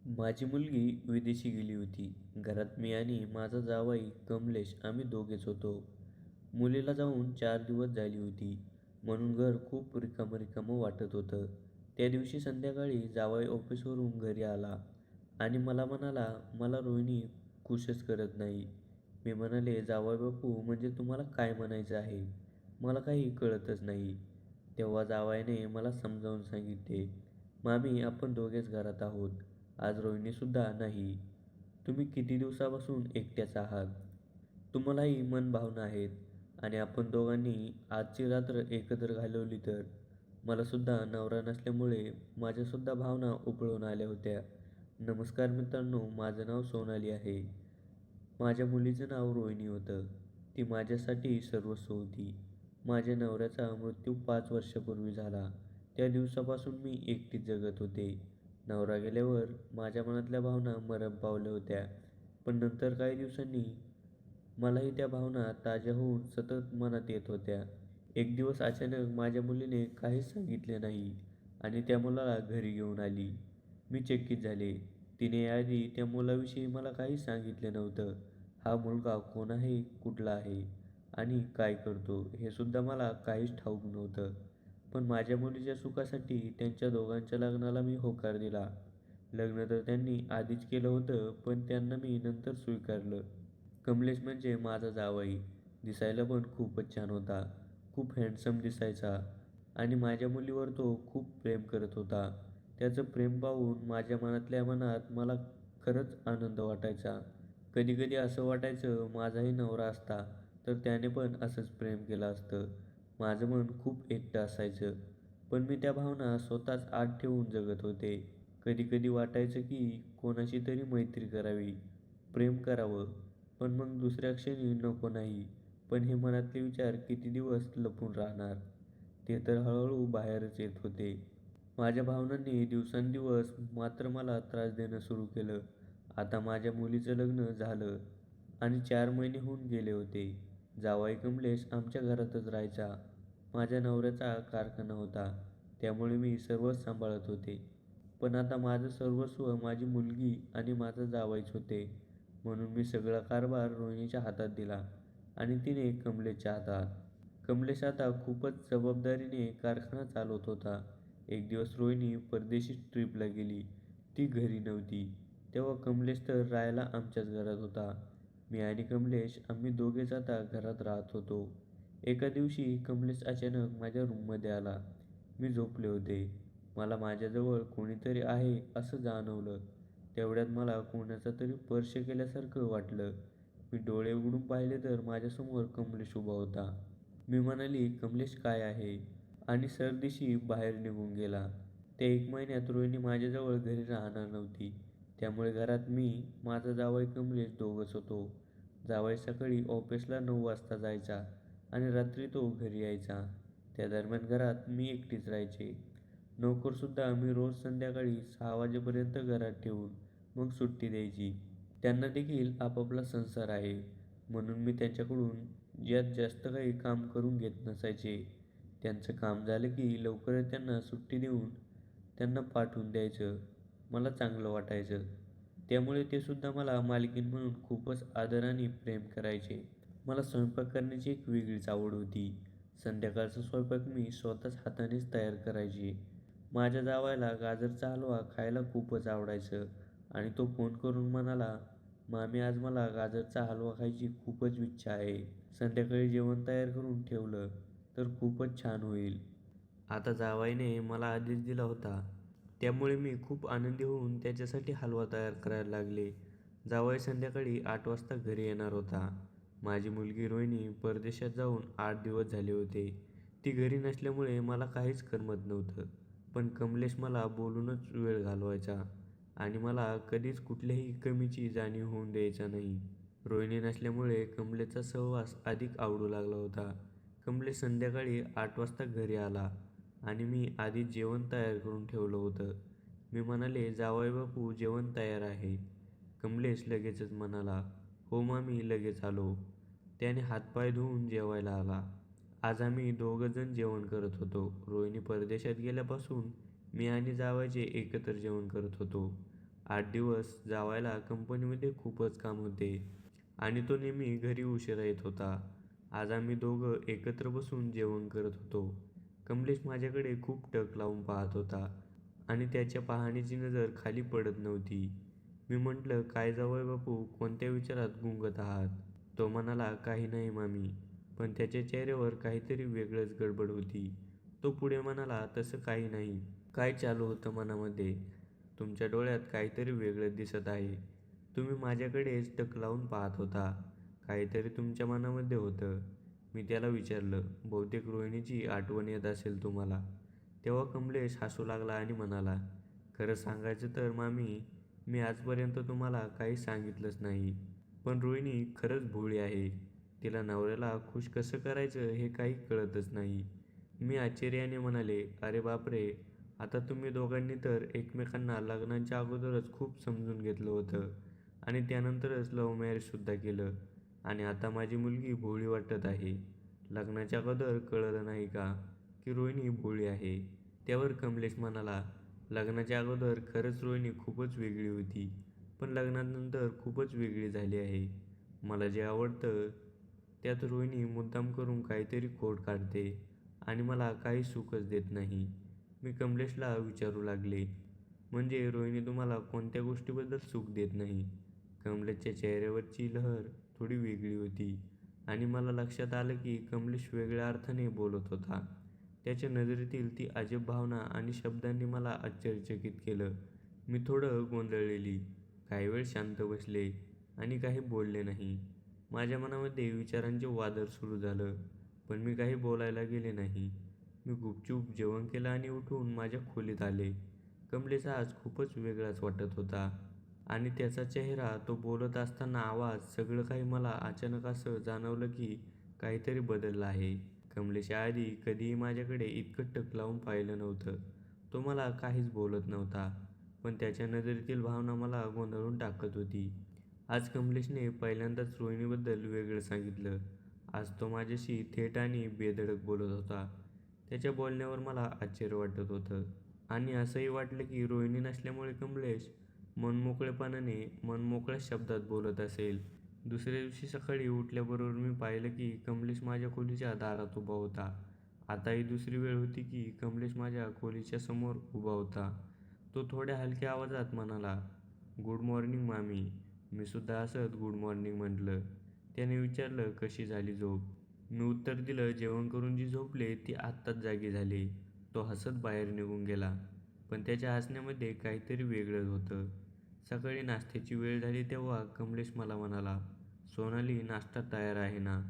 माझी मुलगी विदेशी गेली होती. घरात मी आणि माझा जावई कमलेश आम्ही दोघेच होतो. मुलीला जाऊन 4 दिवस झाली होती, म्हणून घर खूप रिकामं रिकामं वाटत होतं. त्या दिवशी संध्याकाळी जावई ऑफिसवरून घरी आला आणि मला म्हणाला, "मला रोहिणी खुशच करत नाही." मी म्हणाले, "जावई बापू, म्हणजे तुम्हाला काय म्हणायचं आहे? मला काही कळतच नाही." तेव्हा जावयाने मला समजावून सांगितले, "मामी, आपण दोघेच घरात आहोत. आज रोहिणीसुद्धा नाही. तुम्ही किती दिवसापासून एकट्याच आहात. तुम्हालाही मनभावना आहेत आणि आपण दोघांनी आजची रात्र एकत्र घालवली तर." मलासुद्धा नवरा नसल्यामुळे माझ्यासुद्धा भावना उफाळून आल्या होत्या. नमस्कार मित्रांनो, माझं नाव सोनाली आहे. माझ्या मुलीचं नाव रोहिणी होतं. ती माझ्यासाठी सर्वस्व होती. माझ्या नवऱ्याचा मृत्यू 5 वर्षापूर्वी झाला. त्या दिवसापासून मी एकटीच जगत होते. नवरा गेल्यावर माझ्या मनातल्या भावना मरम पावल्या होत्या. पण नंतर काही दिवसांनी मलाही त्या भावना ताज्या होऊन सतत मनात येत होत्या. एक दिवस अचानक माझ्या मुलीने काहीच सांगितले नाही आणि त्या मुलाला घरी घेऊन आली. मी चकित झाले. तिने याआधी त्या मुलाविषयी मला काहीच सांगितले नव्हतं. हा मुलगा कोण आहे, कुठला आहे आणि काय करतो हे सुद्धा मला काहीच ठाऊक नव्हतं. पण माझ्या मुलीच्या सुखासाठी त्यांच्या दोघांच्या लग्नाला मी होकार दिला. लग्न तर त्यांनी आधीच केलं होतं, पण त्यांना मी नंतर स्वीकारलं. कमलेश म्हणजे माझा जावई. दिसायला पण खूपच छान होता. खूप हँडसम दिसायचा आणि माझ्या मुलीवर तो खूप प्रेम करत होता. त्याचं प्रेम पाहून माझ्या मनातल्या मनात मला खरंच आनंद वाटायचा. कधी-कधी असं वाटायचं माझाही नवरा असता तर त्याने पण असंच प्रेम केलं असतं. माझं मन खूप एकटं असायचं. पण मी त्या भावना स्वतःच आत ठेवून जगत होते. कधी-कधी वाटायचं की कोणाशी तरी मैत्री करावी, प्रेम करावं, पण मग दुसऱ्या क्षणी नको नाही. पण हे मनातले विचार किती दिवस लपून राहणार? ते तर हळूहळू बाहेरच येत होते. माझ्या भावनांनी दिवसेंदिवस मात्र मला त्रास देणं सुरू केलं. आता माझ्या मुलीचं लग्न झालं आणि 4 महिने होऊन गेले होते. जावई कमलेश आमच्या घरातच राहायचा. माझ्या नवऱ्याचा कारखाना होता, त्यामुळे मी सर्वच सांभाळत होते. पण आता माझं सर्वस्व माझी मुलगी आणि माझा जावईच होते. म्हणून मी सगळा कारभार रोहिणीच्या हातात दिला आणि तिने कमलेशच्या हातात. कमलेश आता खूपच जबाबदारीने कारखाना चालवत होता. एक दिवस रोहिणी परदेशी ट्रिपला गेली. ती घरी नव्हती. तेव्हा कमलेश तर राहायला आमच्याच घरात होता. मी आणि कमलेश आम्ही दोघेच आता घरात राहत होतो. एका दिवशी कमलेश अचानक माझ्या रूममध्ये आला. मी झोपले होते. मला माझ्याजवळ कोणीतरी आहे असं जाणवलं. तेवढ्यात मला कोणाचा तरी स्पर्श केल्यासारखं वाटलं. मी डोळे उघडून पाहिले तर माझ्यासमोर कमलेश उभा होता. मी म्हणाली, "कमलेश, काय आहे?" आणि सरदेशी बाहेर निघून गेला. त्या 1 महिन्यात रोहिणी माझ्याजवळ घरी राहणार नव्हती. त्यामुळे घरात मी, माझा जावई कमलेश दोघंच होतो. जावई सकाळी ऑफिसला 9 वाजता जायचा आणि रात्री तो घरी यायचा. त्या दरम्यान घरात मी एकटीच राहायचे. नोकरसुद्धा मी रोज संध्याकाळी 6 वाजेपर्यंत घरात ठेवून मग सुट्टी द्यायची. त्यांना देखील आपापला संसार आहे, म्हणून मी त्यांच्याकडून यात जास्त काही काम करून घेत नसायचे. त्यांचं काम झालं की लवकरच त्यांना सुट्टी देऊन त्यांना पाठवून द्यायचं. मला चांगलं वाटायचं. त्यामुळे ते सुद्धा मला मालकीण म्हणून खूपच आदर आणि प्रेम करायचे. मला स्वयंपाक करण्याची एक वेगळीच आवड होती. संध्याकाळचा स्वयंपाक मी स्वतःच हातानेच तयार करायचे. माझ्या जावयाला गाजरचा हलवा खायला खूपच आवडायचं आणि तो फोन करून म्हणाला, "मामी, आज मला गाजरचा हलवा खायची खूपच इच्छा आहे. संध्याकाळी जेवण तयार करून ठेवलं तर खूपच छान होईल." आता जावयाने मला आदेश दिला होता. त्यामुळे मी खूप आनंदी होऊन त्याच्यासाठी हलवा तयार करायला लागले. जावई संध्याकाळी 8 वाजता घरी येणार होता. माझी मुलगी रोहिणी परदेशात जाऊन 8 दिवस झाले होते. ती घरी नसल्यामुळे मला काहीच करमत नव्हतं. पण कमलेश मला बोलूनच वेळ घालवायचा आणि मला कधीच कुठल्याही कमीची जाणीव होऊन द्यायचा नाही. रोहिणी नसल्यामुळे कमलेशचा सहवास अधिक आवडू लागला होता. कमलेश संध्याकाळी 8 वाजता घरी आला आणि मी आधीच जेवण तयार करून ठेवलं होतं. मी म्हणाले, "जावई बापू, जेवण तयार आहे." कमलेश लगेचच म्हणाला, "हो मामी, लगेच आलो." त्याने हातपाय धुवून जेवायला आला. आज आम्ही दोघं जण जेवण करत होतो. रोहिणी परदेशात गेल्यापासून मी आणि जावयाचे एकत्र जेवण करत होतो. 8 दिवस जावायला कंपनीमध्ये खूपच काम होते आणि तो नेहमी घरी उशिरा येत होता. आज आम्ही दोघं एकत्र बसून जेवण करत होतो. कमलेश माझ्याकडे खूप टक लावून पाहत होता आणि त्याच्या पाहणीची नजर खाली पडत नव्हती. मी म्हटलं, "काय जावई बापू, कोणत्या विचारात गुंगत आहात?" तो म्हणाला, "काही नाही मामी." पण त्याच्या चेहऱ्यावर काहीतरी वेगळंच गडबड होती. तो पुढे म्हणाला, "तसं काही नाही." "काय चालू होतं मनामध्ये?" "तुमच्या डोळ्यात काहीतरी वेगळं दिसत आहे." तुम्ही माझ्याकडेच टक लावून पाहत होता. काहीतरी तुमच्या मनामध्ये होतं. मी त्याला विचारलं, "बहुतेक रोहिणीची आठवण येत असेल तुम्हाला." तेव्हा कमलेश हसू लागला आणि म्हणाला, "खरं सांगायचं तर मामी, मी आजपर्यंत तुम्हाला काही सांगितलंच नाही. पण रोहिणी खरंच भोळी आहे. तिला नवऱ्याला खुश कसं करायचं हे काही कळतच नाही." मी आश्चर्याने म्हणाले, "अरे बापरे! आता तुम्ही दोघांनी तर एकमेकांना लग्नाच्या अगोदरच खूप समजून घेतलं होतं आणि त्यानंतरच लव्ह मॅरेजसुद्धा केलं आणि आता माझी मुलगी भोळी वाटत आहे. लग्नाच्या अगोदर कळलं नाही का, की रोहिणी भोळी आहे?" त्यावर कमलेश म्हणाला, "लग्नाच्या अगोदर खरंच रोहिणी खूपच वेगळी होती, पण लग्नानंतर खूपच वेगळी झाली आहे. मला जे आवडतं त्यात रोहिणी मुद्दाम करून काहीतरी खोड काढते आणि मला काही सुखच देत नाही." मी कमलेशला विचारू लागले, "म्हणजे रोहिणी तुम्हाला कोणत्या गोष्टीबद्दल सुख देत नाही?" कमलेशच्या चेहऱ्यावरची लहर थोडी वेगळी होती आणि मला लक्षात आलं की कमलेश वेगळ्या अर्थाने बोलत होता. त्याच्या नजरेतील ती अजब भावना आणि शब्दांनी मला आश्चर्यचकित केलं. मी थोडं गोंधळलेली. काही वेळ शांत बसले आणि काही बोलले नाही. माझ्या मनामध्ये विचारांचे वादळ सुरू झालं, पण मी काही बोलायला गेले नाही. मी गुपचूप जेवण केलं आणि उठून माझ्या खोलीत आले. कमलेश आज खूपच वेगळाच वाटत होता आणि त्याचा चेहरा, तो बोलत असताना आवाज, सगळं काही मला अचानक असं जाणवलं की काहीतरी बदललं आहे. कमलेश आधी कधीही माझ्याकडे इतकं टक लावून पाहिलं नव्हतं. तो मला काहीच बोलत नव्हता, पण त्याच्या नजरेतील भावना मला गोंधळून टाकत होती. आज कमलेशने पहिल्यांदाच रोहिणीबद्दल वेगळं सांगितलं. आज तो माझ्याशी थेट आणि बेधडक बोलत होता. त्याच्या बोलण्यावर मला आश्चर्य वाटत होतं आणि असंही वाटलं की रोहिणी नसल्यामुळे कमलेश मनमोकळेपणाने, मनमोकळ्या शब्दात बोलत असेल. दुसऱ्या दिवशी सकाळी उठल्याबरोबर मी पाहिलं की कमलेश माझ्या खोलीच्या दारात उभा होता. आता ही दुसरी वेळ होती की कमलेश माझ्या खोलीच्या समोर उभा होता. तो थोड्या हलक्या आवाजात म्हणाला, "गुड मॉर्निंग मामी." मी सुद्धा हसत गुड मॉर्निंग म्हटलं. त्याने विचारलं, "कशी झाली झोप?" मी उत्तर दिलं, "जेवण करून जी झोपले ती आत्ताच जागी झाले." तो हसत बाहेर निघून गेला, पण त्याच्या हसण्यामध्ये काहीतरी वेगळंच होतं. सकाळी नाश्त्याची वेळ झाली तेव्हा कमलेश मला म्हणाला, "सोनाली, नाश्ता तयार आहे ना?"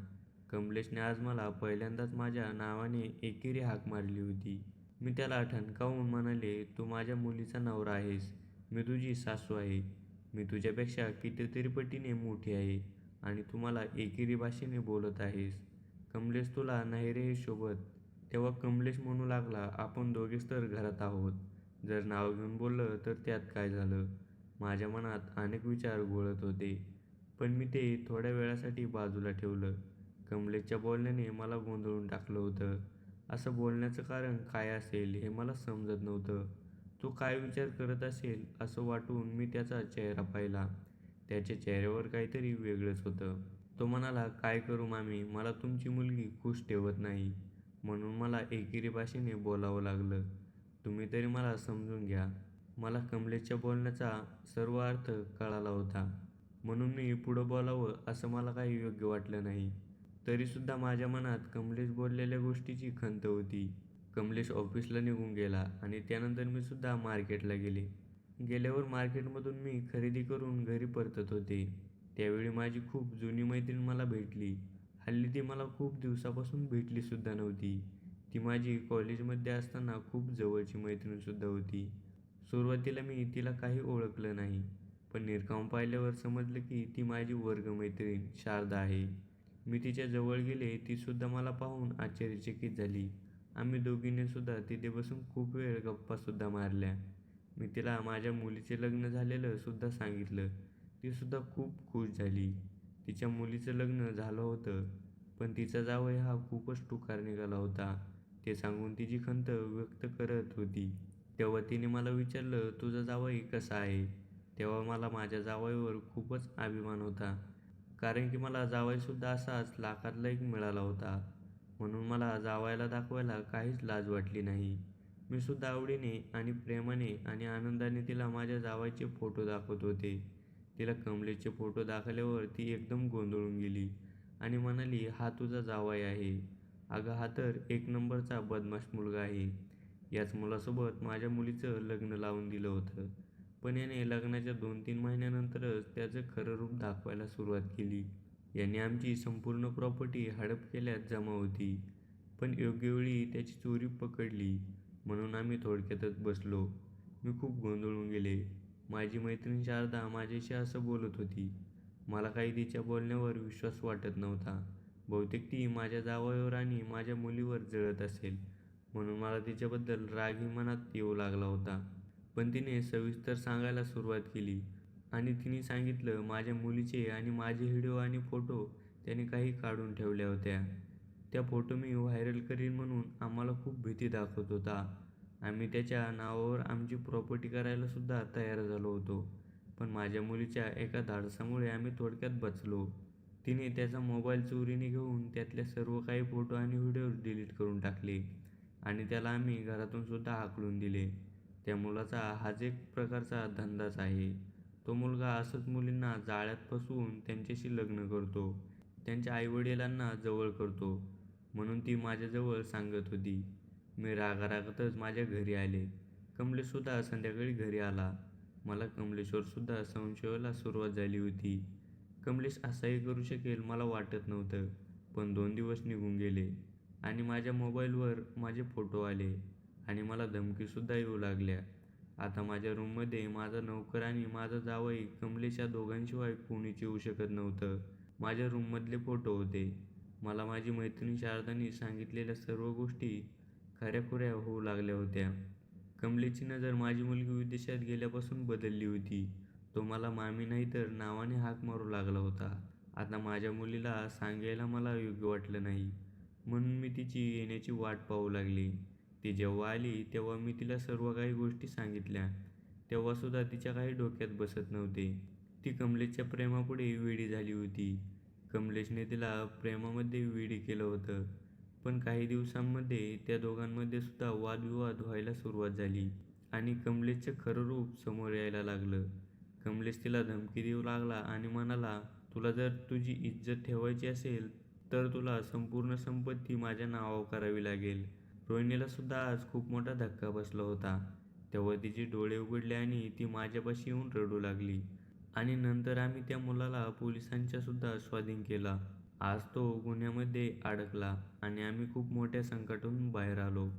कमलेशने आज मला पहिल्यांदाच माझ्या नावाने एकेरी हाक मारली होती. मी त्याला ठणकावून म्हणाले, "तू माझ्या मुलीचा नवरा आहेस. मी तुझी सासू आहे. मी तुझ्यापेक्षा कितीतरी पटीने मोठी आहे आणि तू मला एकेरी भाषेने बोलत आहेस. कमलेश, तुला नाही रे हे शोभत." तेव्हा कमलेश म्हणू लागला, "आपण दोघेच तर घरात आहोत. जर नाव घेऊन बोललं तर त्यात काय झालं?" माझ्या मनात अनेक विचार घोळत होते, पण मी ते थोड्या वेळासाठी बाजूला ठेवलं. कमलेशच्या बोलण्याने मला गोंधळून टाकलं होतं. असं बोलण्याचं कारण काय असेल हे मला समजत नव्हतं. तो काय विचार करत असेल असं वाटून मी त्याचा चेहरा पाहिला. त्याच्या चेहऱ्यावर काहीतरी वेगळंच होतं. तो म्हणाला, "काय करू मामी, मला तुमची मुलगी खुश ठेवत नाही, म्हणून मला एकेरी भाषेने बोलावं लागलं. तुम्ही तरी मला समजून घ्या." मला कमलेशच्या बोलण्याचा सर्व अर्थ कळाला होता, म्हणून मी पुढं बोलावं असं मला काही योग्य वाटलं नाही. तरीसुद्धा माझ्या मनात कमलेश बोललेल्या गोष्टीची खंत होती. कमलेश ऑफिसला निघून गेला आणि त्यानंतर मी सुद्धा मार्केटला गेले. गेल्यावर मार्केटमधून मी खरेदी करून घरी परतत होते. त्यावेळी माझी खूप जुनी मैत्रीण मला भेटली. हल्ली ती मला खूप दिवसापासून भेटलीसुद्धा नव्हती. ती माझी कॉलेजमध्ये असताना खूप जवळची मैत्रीणसुद्धा होती. सुरुवातीला मी तिला काही ओळखलं नाही, पण निर्काम पाहिल्यावर समजलं की ती माझी वर्गमैत्रीण शारदा आहे. मी तिच्या जवळ गेले, तीसुद्धा मला पाहून आश्चर्यचकित झाली. आम्ही दोघींनी सुद्धा तिथे बसून खूप वेळ गप्पासुद्धा मारल्या. मी तिला माझ्या मुलीचे लग्न झालेलं सुद्धा सांगितलं. तीसुद्धा खूप खुश झाली. तिच्या मुलीचं लग्न झालं होतं, पण तिचा जावई हा खूपच टुकार निघाला होता, ते सांगून तिची खंत व्यक्त करत होती. तेव्हा तिने मला विचारलं, "तुझा जावई कसा आहे?" तेव्हा मला माझ्या जावयावर खूपच अभिमान होता. कारण की मला जावईसुद्धा असाच लाखातला एक मिळाला होता. म्हणून मला जावयाला दाखवायला काहीच लाज वाटली नाही. मी सुद्धा आवडीने आणि प्रेमाने आणि आनंदाने तिला माझ्या जावयाचे फोटो दाखवत होते. तिला कमलेशचे फोटो दाखवल्यावर ती एकदम गोंधळून गेली आणि म्हणाली, "हा तुझा जावई आहे. अगं हा तर एक नंबरचा बदमाश मुलगा आहे. याच मुलासोबत माझ्या मुलीचं लग्न लावून दिलं होतं." पण याने लग्नाच्या 2-3 महिन्यानंतरच त्याचं खरं रूप दाखवायला सुरुवात केली. याने आमची संपूर्ण प्रॉपर्टी हडप केल्यात जमा होती. पण योग्य वेळी त्याची चोरी पकडली म्हणून आम्ही थोडक्यातच बसलो. मी खूप गोंधळून गेले. माझी मैत्रीण शारदा माझ्याशी असं बोलत होती. मला काही तिच्या बोलण्यावर विश्वास वाटत नव्हता. बहुतेक ती माझ्या जावयावर आणि माझ्या मुलीवर जळत असेल, म्हणून मला तिच्याबद्दल रागही मनात येऊ लागला होता. पण तिने सविस्तर सांगायला सुरुवात केली आणि तिने सांगितलं माझ्या मुलीचे आणि माझे व्हिडिओ आणि फोटो त्याने काही काढून ठेवल्या होत्या. त्या फोटो मी व्हायरल करीन म्हणून आम्हाला खूप भीती दाखवत होता. आम्ही त्याच्या नावावर आमची प्रॉपर्टी करायला सुद्धा तयार झालो होतो. पण माझ्या मुलीच्या एका धाडसामुळे आम्ही थोडक्यात बचलो. तिने त्याचा मोबाईल चोरीने घेऊन त्यातले सर्व काही फोटो आणि व्हिडिओ डिलीट करून टाकले आणि त्याला आम्ही घरातून सुद्धा हाकलून दिले. त्या मुलाचा हाच एक प्रकारचा धंदाच आहे. तो मुलगा असंच मुलींना जाळ्यात फसवून त्यांच्याशी लग्न करतो. त्यांच्या आईवडिलांना जवळ करतो. म्हणून ती माझ्याजवळ सांगत होती. मी रागारागातच माझ्या घरी आले. कमलेशसुद्धा संध्याकाळी घरी आला. मला कमलेशवरसुद्धा संशय यायला सुरुवात झाली होती. कमलेश असाही करू शकेल मला वाटत नव्हतं. पण 2 दिवस निघून गेले आणि माझ्या मोबाईलवर माझे फोटो आले आणि मला धमकीसुद्धा येऊ लागल्या. आता माझ्या रूममध्ये माझा नोकर आणि माझा जावई कमलेश या दोघांशिवाय कोणीच येऊ शकत नव्हतं. माझ्या रूममधले फोटो होते. मला माझी मैत्रीण शारदाने सांगितलेल्या सर्व गोष्टी खऱ्याखुऱ्या होऊ लागल्या होत्या. कमलेशची नजर माझी मुलगी विदेशात गेल्यापासून बदलली होती. तो मला मामी नाही तर नावाने हाक मारू लागला होता. आता माझ्या मुलीला सांगायला मला योग्य वाटलं नाही. म्हणून मी तिची येण्याची वाट पाहू लागली. ती जेव्हा आली तेव्हा मी तिला सर्व काही गोष्टी सांगितल्या. तेव्हासुद्धा तिच्या काही डोक्यात बसत नव्हते. ती कमलेशच्या प्रेमापुढे वेडी झाली होती. कमलेशने तिला प्रेमामध्ये वेडी केलं होतं. पण काही दिवसांमध्ये त्या दोघांमध्ये सुद्धा वादविवाद व्हायला सुरुवात झाली आणि कमलेशचं खरं रूप समोर यायला लागलं. कमलेश तिला धमकी देऊ लागला आणि म्हणाला, "तुला जर तुझी इज्जत ठेवायची असेल तर तुला संपूर्ण संपत्ती माझ्या नावावर करावी लागेल." रोहिणीला सुद्धा आज खूप मोठा धक्का बसला होता. तेव्हा तिचे डोळे उघडले आणि ती माझ्यापाशी येऊन रडू लागली. आणि नंतर आम्ही त्या मुलाला पोलिसांच्या सुद्धा स्वाधीन केला. आज तो गुन्ह्यामध्ये अडकला आणि आम्ही खूप मोठ्या संकटातून बाहेर आलो.